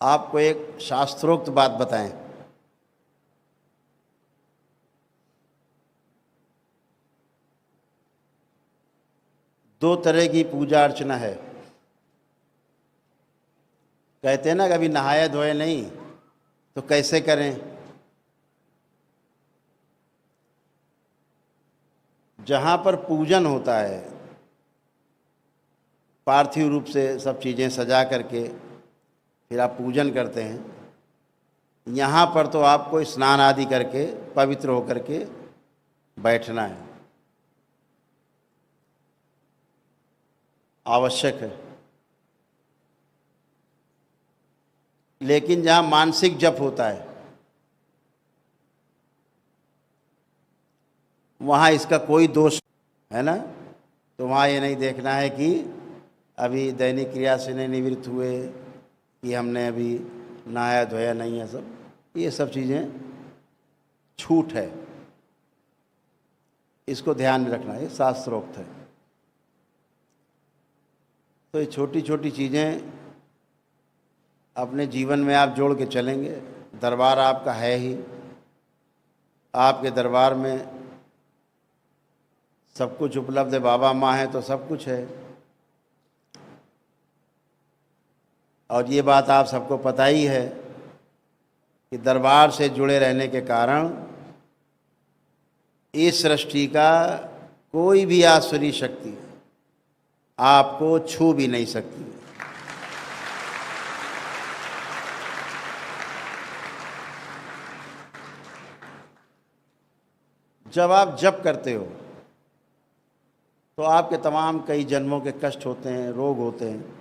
आपको एक शास्त्रोक्त बात बताएं। दो तरह की पूजा अर्चना है। कहते हैं ना, कभी नहाए धोए नहीं तो कैसे करें। जहाँ पर पूजन होता है, पार्थिव रूप से सब चीज़ें सजा करके फिर आप पूजन करते हैं, यहाँ पर तो आपको स्नान आदि करके पवित्र होकर के बैठना है, आवश्यक है। लेकिन जहाँ मानसिक जप होता है वहाँ इसका कोई दोष है ना, तो वहाँ ये नहीं देखना है कि अभी दैनिक क्रिया से नहीं निवृत्त हुए, कि हमने अभी नहाया धोया नहीं है। ये सब चीज़ें छूट है, इसको ध्यान में रखना, ये शास्त्रोक्त है। तो ये छोटी छोटी चीज़ें अपने जीवन में आप जोड़ के चलेंगे। दरबार आपका है ही, आपके दरबार में सब कुछ उपलब्ध है। बाबा माँ है तो सब कुछ है। और ये बात आप सबको पता ही है कि दरबार से जुड़े रहने के कारण इस सृष्टि का कोई भी आसुरी शक्ति आपको छू भी नहीं सकती। जब आप जप करते हो तो आपके तमाम कई जन्मों के कष्ट होते हैं, रोग होते हैं।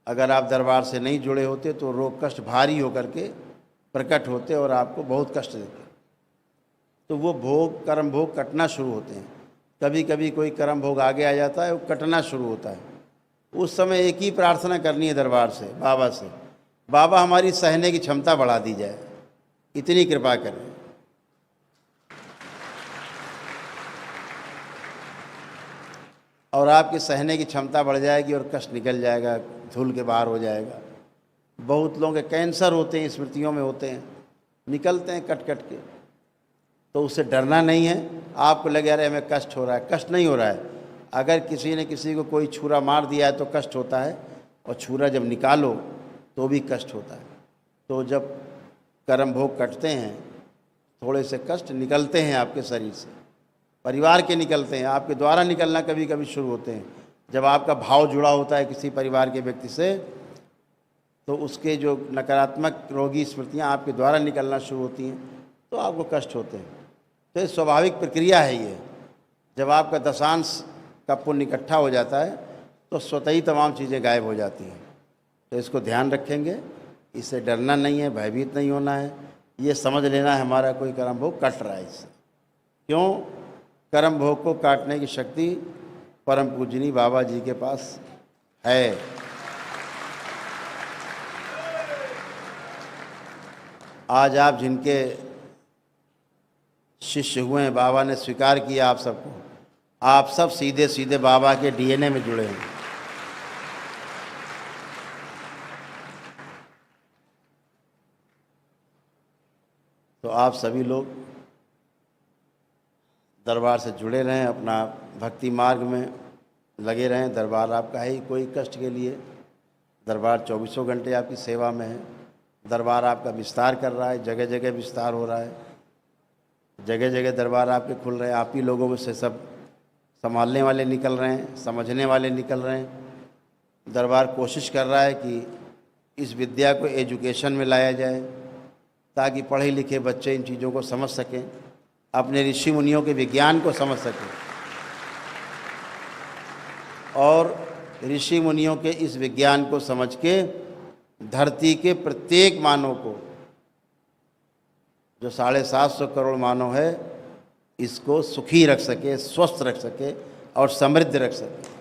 अगर आप दरबार से नहीं जुड़े होते तो रोग कष्ट भारी होकर के प्रकट होते और आपको बहुत कष्ट देते। तो वो भोग, कर्म भोग कटना शुरू होते हैं। कभी कभी कोई कर्म भोग आगे आ जाता है, वो कटना शुरू होता है। उस समय एक ही प्रार्थना करनी है दरबार से, बाबा से, बाबा हमारी सहने की क्षमता बढ़ा दी जाए, इतनी कृपा करें। और आपकी सहने की क्षमता बढ़ जाएगी और कष्ट निकल जाएगा, धुल के बाहर हो जाएगा। बहुत लोगों के कैंसर होते हैं, स्मृतियों में होते हैं, निकलते हैं कट कट के। तो उससे डरना नहीं है। आपको लगे अरे हमें कष्ट हो रहा है, कष्ट नहीं हो रहा है। अगर किसी ने किसी को कोई छुरा मार दिया है तो कष्ट होता है, और छुरा जब निकालो तो भी कष्ट होता है। तो जब कर्म भोग कटते हैं, थोड़े से कष्ट निकलते हैं आपके शरीर से, परिवार के निकलते हैं, आपके द्वारा निकलना कभी कभी शुरू होते हैं। जब आपका भाव जुड़ा होता है किसी परिवार के व्यक्ति से, तो उसके जो नकारात्मक रोगी स्मृतियाँ आपके द्वारा निकलना शुरू होती हैं, तो आपको कष्ट होते हैं। तो ये स्वाभाविक प्रक्रिया है। ये जब आपका दशांश का पुण्य इकट्ठा हो जाता है तो स्वतः ही तमाम चीज़ें गायब हो जाती हैं। तो इसको ध्यान रखेंगे, इससे डरना नहीं है, भयभीत नहीं होना है। ये समझ लेना है हमारा कोई कर्म भोग कट रहा है इससे। क्यों? कर्म भोग को काटने की शक्ति परम पूजनी बाबा जी के पास है। आज आप जिनके शिष्य हुए हैं, बाबा ने स्वीकार किया आप सबको, आप सब सीधे सीधे बाबा के डीएनए में जुड़े हैं। तो आप सभी लोग दरबार से जुड़े रहें, अपना भक्ति मार्ग में लगे रहें। दरबार आपका है ही, कोई कष्ट के लिए। दरबार 24 घंटे आपकी सेवा में है। दरबार आपका विस्तार कर रहा है, जगह जगह विस्तार हो रहा है, जगह जगह दरबार आपके खुल रहे हैं। आप ही लोगों में से सब संभालने वाले निकल रहे हैं, समझने वाले निकल रहे हैं। दरबार कोशिश कर रहा है कि इस विद्या को एजुकेशन में लाया जाए, ताकि पढ़े लिखे बच्चे इन चीज़ों को समझ सकें, अपने ऋषि मुनियों के विज्ञान को समझ सकें, और ऋषि मुनियों के इस विज्ञान को समझ के धरती के प्रत्येक मानव को, जो 750 करोड़ मानव है, इसको सुखी रख सके, स्वस्थ रख सके और समृद्ध रख सके।